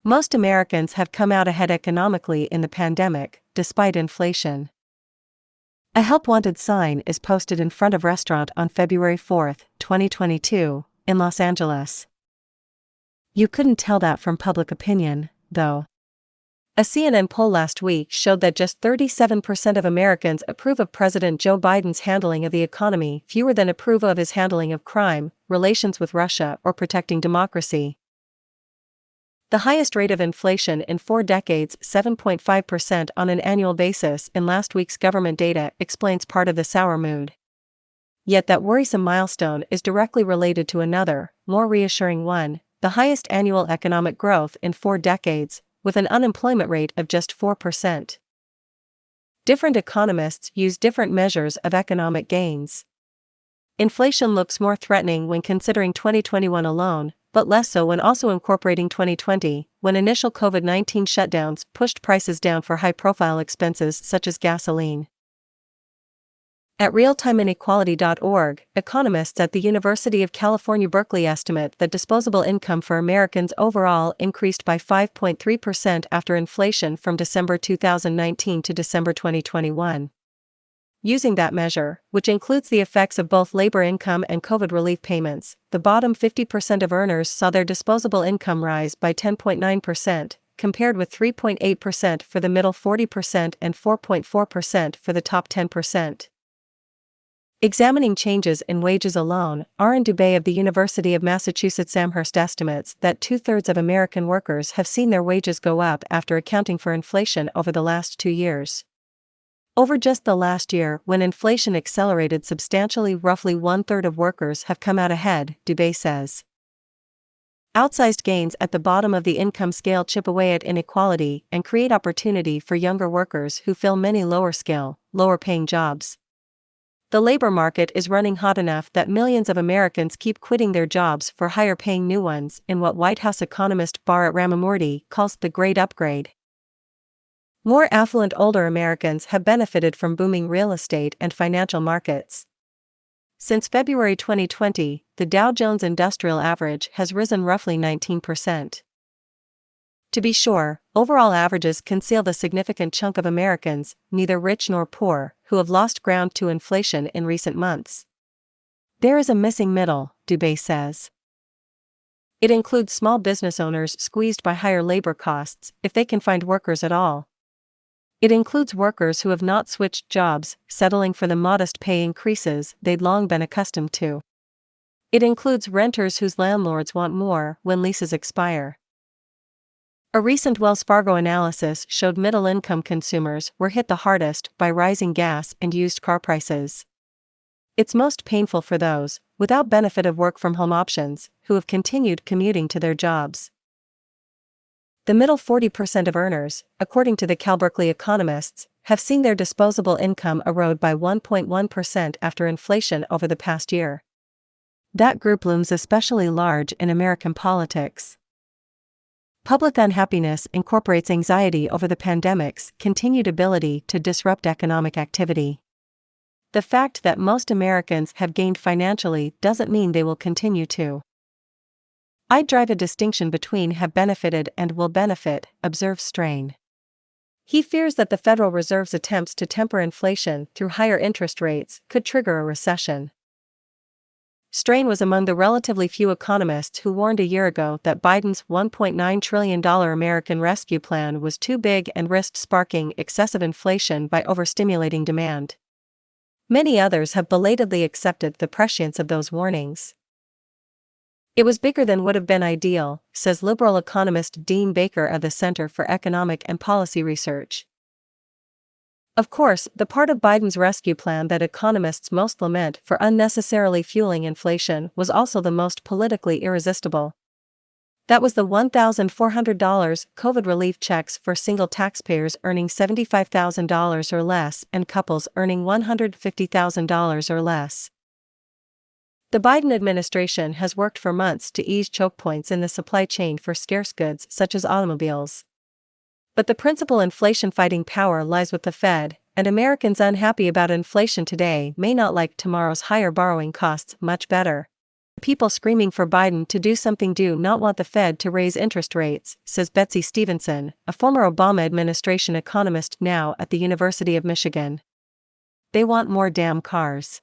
Most Americans have come out ahead economically in the pandemic, despite inflation. A help wanted sign is posted in front of restaurant on February 4, 2022, in Los Angeles. You couldn't tell that from public opinion, though. A CNN poll last week showed that just 37% of Americans approve of President Joe Biden's handling of the economy, fewer than approve of his handling of crime, relations with Russia, or protecting democracy. The highest rate of inflation in 4 decades, 7.5% on an annual basis in last week's government data, explains part of the sour mood. Yet that worrisome milestone is directly related to another, more reassuring one: the highest annual economic growth in 4 decades, with an unemployment rate of just 4%. Different economists use different measures of economic gains. Inflation looks more threatening when considering 2021 alone, but less so when also incorporating 2020, when initial COVID-19 shutdowns pushed prices down for high-profile expenses such as gasoline. At realtimeinequality.org, economists at the University of California, Berkeley estimate that disposable income for Americans overall increased by 5.3% after inflation from December 2019 to December 2021. Using that measure, which includes the effects of both labor income and COVID relief payments, the bottom 50% of earners saw their disposable income rise by 10.9%, compared with 3.8% for the middle 40% and 4.4% for the top 10%. Examining changes in wages alone, Aaron Dubé of the University of Massachusetts Amherst estimates that 2/3 of American workers have seen their wages go up after accounting for inflation over the last 2 years. Over just the last year, when inflation accelerated substantially, roughly 1/3 of workers have come out ahead, Dubé says. Outsized gains at the bottom of the income scale chip away at inequality and create opportunity for younger workers who fill many lower-skill, lower-paying jobs. The labor market is running hot enough that millions of Americans keep quitting their jobs for higher-paying new ones in what White House economist Bharat Ramamurthy calls the Great Upgrade. More affluent older Americans have benefited from booming real estate and financial markets. Since February 2020, the Dow Jones Industrial Average has risen roughly 19%. To be sure, overall averages conceal the significant chunk of Americans, neither rich nor poor, who have lost ground to inflation in recent months. There is a missing middle, Dubé says. It includes small business owners squeezed by higher labor costs, if they can find workers at all. It includes workers who have not switched jobs, settling for the modest pay increases they'd long been accustomed to. It includes renters whose landlords want more when leases expire. A recent Wells Fargo analysis showed middle-income consumers were hit the hardest by rising gas and used car prices. It's most painful for those, without benefit of work-from-home options, who have continued commuting to their jobs. The middle 40% of earners, according to the Cal Berkeley economists, have seen their disposable income erode by 1.1% after inflation over the past year. That group looms especially large in American politics. Public unhappiness incorporates anxiety over the pandemic's continued ability to disrupt economic activity. The fact that most Americans have gained financially doesn't mean they will continue to. I drive a distinction between have benefited and will benefit, observes Strain. He fears that the Federal Reserve's attempts to temper inflation through higher interest rates could trigger a recession. Strain was among the relatively few economists who warned a year ago that Biden's $1.9 trillion American Rescue Plan was too big and risked sparking excessive inflation by overstimulating demand. Many others have belatedly accepted the prescience of those warnings. It was bigger than would have been ideal, says liberal economist Dean Baker of the Center for Economic and Policy Research. Of course, the part of Biden's rescue plan that economists most lament for unnecessarily fueling inflation was also the most politically irresistible. That was the $1,400 COVID relief checks for single taxpayers earning $75,000 or less and couples earning $150,000 or less. The Biden administration has worked for months to ease choke points in the supply chain for scarce goods such as automobiles. But the principal inflation-fighting power lies with the Fed, and Americans unhappy about inflation today may not like tomorrow's higher borrowing costs much better. People screaming for Biden to do something do not want the Fed to raise interest rates, says Betsy Stevenson, a former Obama administration economist now at the University of Michigan. They want more damn cars.